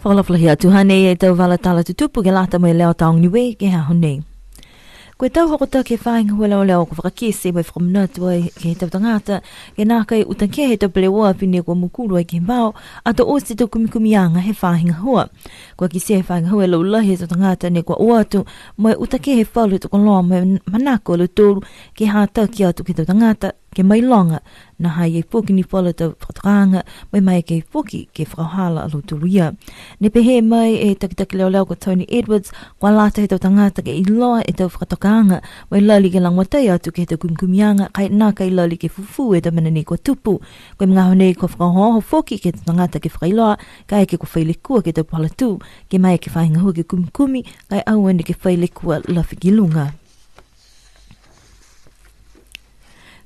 Whakalawhalahi atu hane e tau walatala tutupu ke lata mai leo taong niwe ke ha hone. Koe tau hokota ke whainga hua leo leo ko whakakese mai whakamnatu ai ke he tau tangata ke nā kai utanke he tau pelewa pine kua mukuru ai ke mbao ato o si tau kumikumianga he whahinga hua. Koe ki se he whahinga hua lau lahi tau tangata ne kua uatu mai utanke he whaulu tuko loa mai manako lu tolu ke ha tau ki atu ke tau tangata ke mai longa na hai e poki ni whala tau whakatanga mai ke poki ke whakahala alu turuia. Ne pehe mai e takitaki leo leo ko Tony Edwards kwa lata he tau tangata ke iloa e tau whakatokanga mai lali ke langwatai atu ke he tau kumkumianga kai nā kai lali ke fufu e tau manani ko tupu koe mga honei ko whakahoho foki ke tau tangata ke whakailoa kai ke ko whailekua ke tau palatu ke mai ke whahinga hua ke kumkumi kai auane ke whailekua lawhikilunga.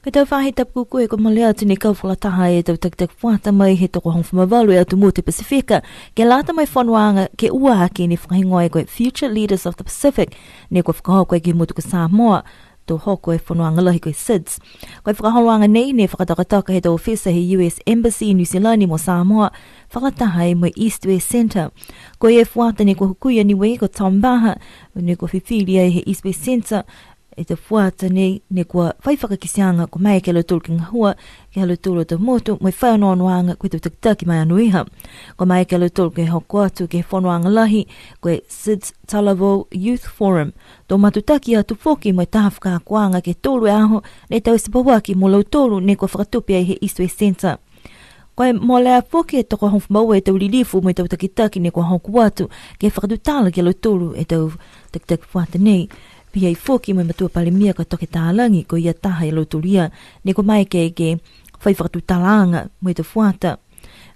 Ke tau whahe tapu koe ko malea atu ne kau whalataha e tau tak whata mai he toko hongwhamawalu e atu mō te Pasifika ke lata mai whanwanga ke ua ke ne whahingoa e koe Future Leaders of the Pacific ne koe whakaho koe ke motu ko Samoa tō hoko e whanwanga lahi koe SIDS. Koe whakaholwanga nei ne whakatakataka he tau ofisa he US Embassy New Zealand mo Samoa whakataha e mo East West Centre. Koe e whata ne koe hukuia niwe ko Tom Baha ne koe whiwhiria he East West Centre e te whuata nei ne kua whaiwhakakisianga ko mai ke alatulu ki ngahua ke alatulu te motu mai whaonoanoanga koe te takitaki mai anuiha. Ko mai ke alatulu ke hoko atu ke whanoanga lahi koe SIDS Talavo Youth Forum. Tō matutaki atu whoki mai taha whakakuanga ke tōru e aho ne tau sipawaki mo lau tōru ne kua whakatupi ai he East West Centre. Koe mo lea whoki e toko hongwhamaua e tau lilifu mai tau takitaki ne kua honku atu ke whakatutala ke alatulu e tau takitaki whuata nei. Pia i whoki mai matua palemia ka toke tālangi ko ia taha i loturia ne ko mai ke whaiwhakatu talanga mai te whuata.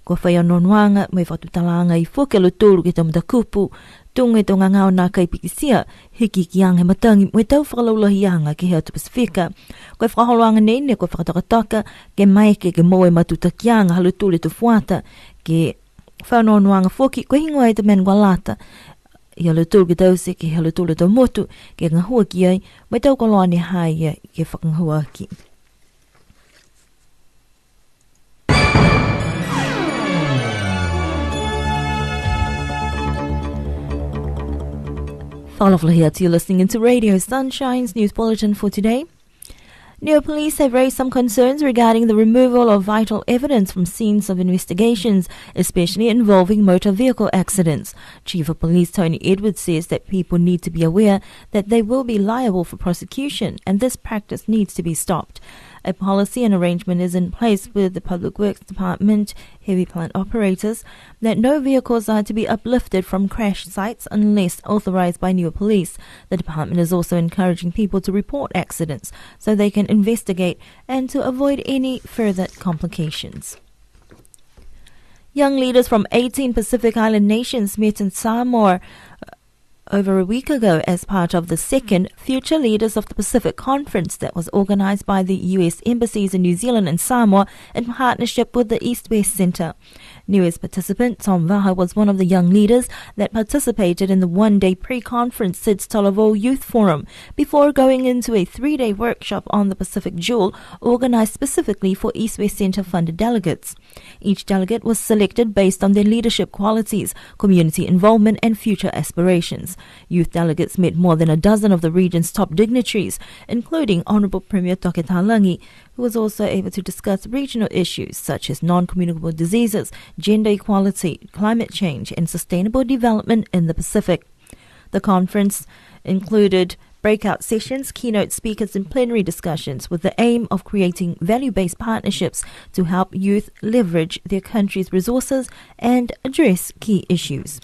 Ko whai anonuanga mai whakatu talanga i whoki loturu ke tamata kupu tunga e tonga ngao nā kai pikisia hiki ki ang he matangi mai tau whakalaulahianga ke hea tu Pasifika. Ko whakaholoanga nei ne ko whakatakataka ke mai ke moe matutakianga halutule tu whuata ke whanonuanga whoki ko hingoa e te menwa lata. I alatulu ke tau se ke alatulu tau motu ke ngahua ki ai mai tau koloa ne hai ke whakangahua ki. Whalawhalahi atu, you're listening into Radio Sunshine's News Bulletin for today. Niue police have raised some concerns regarding the removal of vital evidence from scenes of investigations, especially involving motor vehicle accidents. Chief of Police Tony Edwards says that people need to be aware that they will be liable for prosecution and this practice needs to be stopped. A policy and arrangement is in place with the Public Works Department heavy plant operators that no vehicles are to be uplifted from crash sites unless authorized by Niue Police. The department is also encouraging people to report accidents so they can investigate and to avoid any further complications. Young leaders from 18 Pacific Island nations met in Samoa over a week ago as part of the second Future Leaders of the Pacific Conference that was organized by the US Embassies in New Zealand and Samoa in partnership with the East West Centre. Newest participant Tom Vaha was one of the young leaders that participated in the one-day pre-conference SIDS Talavo Youth Forum before going into a 3-day workshop on the Pacific Jewel organized specifically for East West Centre funded delegates. Each delegate was selected based on their leadership qualities, community involvement and future aspirations. Youth delegates met more than a dozen of the region's top dignitaries, including Honourable Premier Toke Talangi, who was also able to discuss regional issues such as non-communicable diseases, gender equality, climate change and sustainable development in the Pacific. The conference included breakout sessions, keynote speakers and plenary discussions with the aim of creating value-based partnerships to help youth leverage their country's resources and address key issues.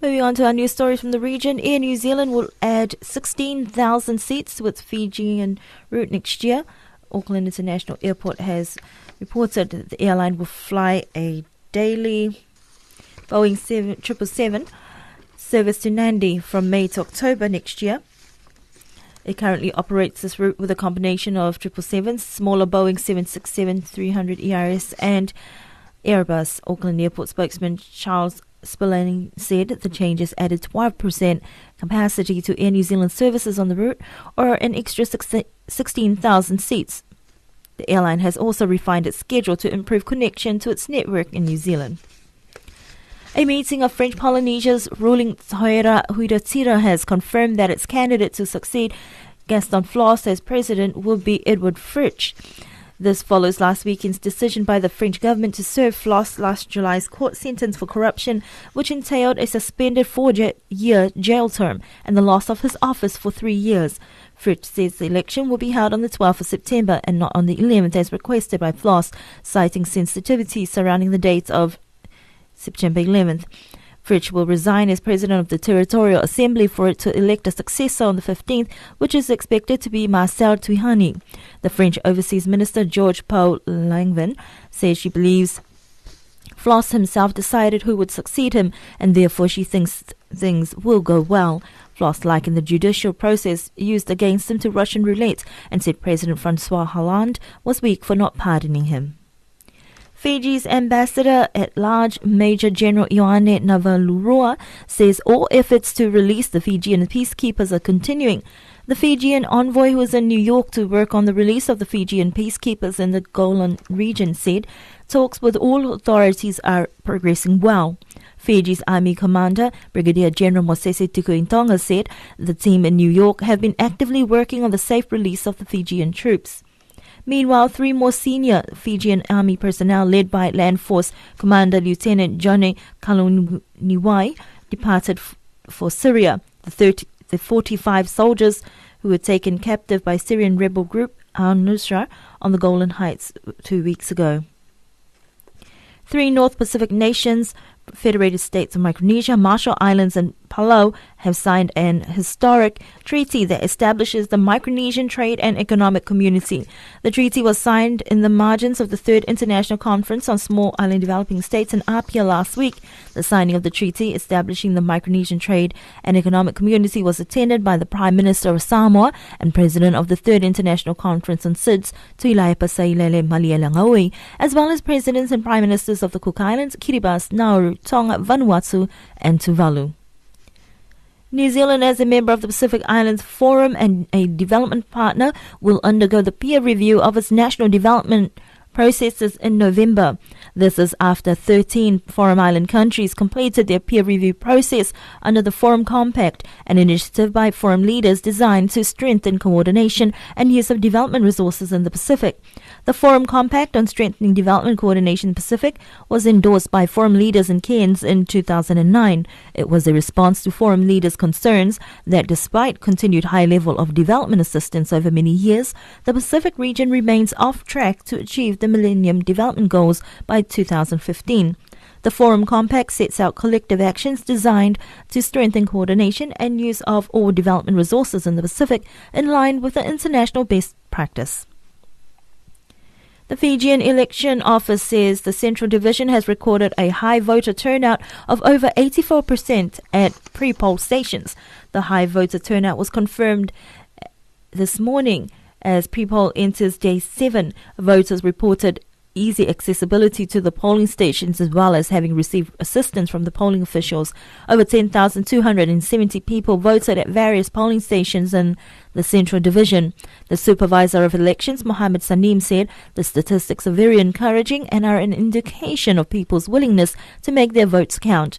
Moving on to our news stories from the region, Air New Zealand will add 16,000 seats to its Fijian route next year. Auckland International Airport has reported that the airline will fly a daily Boeing 777 service to Nandi from May to October next year. It currently operates this route with a combination of 777s, smaller Boeing 767-300 ERS and Airbus. Auckland Airport spokesman Charles Spillane said the changes added 12% capacity to Air New Zealand services on the route, or an extra 16,000 seats. The airline has also refined its schedule to improve connection to its network in New Zealand. A meeting of French Polynesia's ruling Huiratira has confirmed that its candidate to succeed Gaston Floss as president will be Edward Fritsch. This follows last weekend's decision by the French government to serve Floss last July's court sentence for corruption, which entailed a suspended 4-year jail term and the loss of his office for 3 years. Fritsch says the election will be held on the 12th of September and not on the 11th as requested by Floss, citing sensitivities surrounding the date of September 11th. Fritsch will resign as president of the Territorial Assembly for it to elect a successor on the 15th, which is expected to be Marcel Tuihani. The French Overseas Minister Georges-Paul Langevin says she believes Floss himself decided who would succeed him, and therefore she thinks things will go well. Floss likened the judicial process used against him to Russian roulette and said President Francois Hollande was weak for not pardoning him. Fiji's ambassador-at-large, Major General Ioane Navalurua, says all efforts to release the Fijian peacekeepers are continuing. The Fijian envoy, who was in New York to work on the release of the Fijian peacekeepers in the Golan region, said talks with all authorities are progressing well. Fiji's Army Commander, Brigadier General Mosese Tukuintonga, said the team in New York have been actively working on the safe release of the Fijian troops. Meanwhile, 3 more senior Fijian Army personnel led by Land Force Commander Lieutenant Johnny Kaluniwai departed for Syria. The 45 soldiers who were taken captive by Syrian rebel group al-Nusra on the Golan Heights 2 weeks ago. 3 North Pacific nations, Federated States of Micronesia, Marshall Islands and Palau, have signed an historic treaty that establishes the Micronesian Trade and Economic Community. The treaty was signed in the margins of the 3rd International Conference on Small Island Developing States in Apia last week. The signing of the treaty establishing the Micronesian Trade and Economic Community was attended by the Prime Minister of Samoa and President of the 3rd International Conference on SIDS, Tuilaipa Sailele Malielegaoi, as well as Presidents and Prime Ministers of the Cook Islands, Kiribati, Nauru, Tonga, Vanuatu and Tuvalu. New Zealand, as a member of the Pacific Islands Forum and a development partner, will undergo the peer review of its national development processes in November. This is after 13 Forum Island countries completed their peer review process under the Forum Compact, an initiative by Forum leaders designed to strengthen coordination and use of development resources in the Pacific. The Forum Compact on Strengthening Development Coordination in the Pacific was endorsed by Forum leaders in Cairns in 2009. It was a response to Forum leaders' concerns that despite continued high level of development assistance over many years, the Pacific region remains off track to achieve the Millennium Development Goals by 2015. The Forum Compact sets out collective actions designed to strengthen coordination and use of all development resources in the Pacific in line with the international best practice. The Fijian Election Office says the Central Division has recorded a high voter turnout of over 84% at pre-poll stations. The high voter turnout was confirmed this morning as pre-poll enters day 7. Voters reported easy accessibility to the polling stations as well as having received assistance from the polling officials. Over 10,270 people voted at various polling stations in the Central Division. The Supervisor of Elections, Mohammed Sanim, said the statistics are very encouraging and are an indication of people's willingness to make their votes count.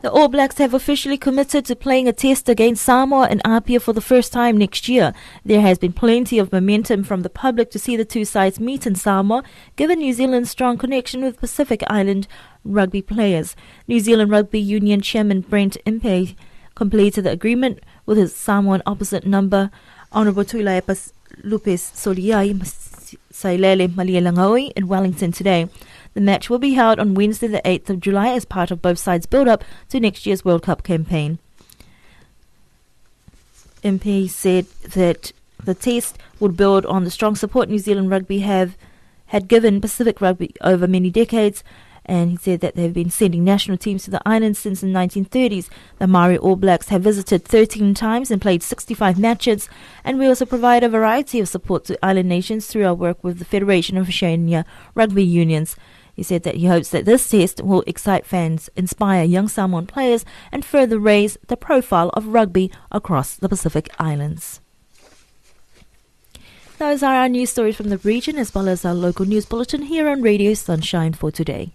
The All Blacks have officially committed to playing a test against Samoa and Apia for the first time next year. There has been plenty of momentum from the public to see the two sides meet in Samoa, given New Zealand's strong connection with Pacific Island rugby players. New Zealand Rugby Union Chairman Brent Impey completed the agreement with his Samoan opposite number, Honourable Tuilaipa Lupes Soliai Sailele Malielegaoi, in Wellington today. The match will be held on Wednesday the 8th of July as part of both sides' build-up to next year's World Cup campaign. MP said that the test would build on the strong support New Zealand Rugby had given Pacific Rugby over many decades, and he said that they've been sending national teams to the islands since the 1930s. The Maori All Blacks have visited 13 times and played 65 matches, and we also provide a variety of support to island nations through our work with the Federation of Oceania Rugby Unions. He said that he hopes that this test will excite fans, inspire young Samoan players, and further raise the profile of rugby across the Pacific Islands. Those are our news stories from the region as well as our local news bulletin here on Radio Sunshine for today.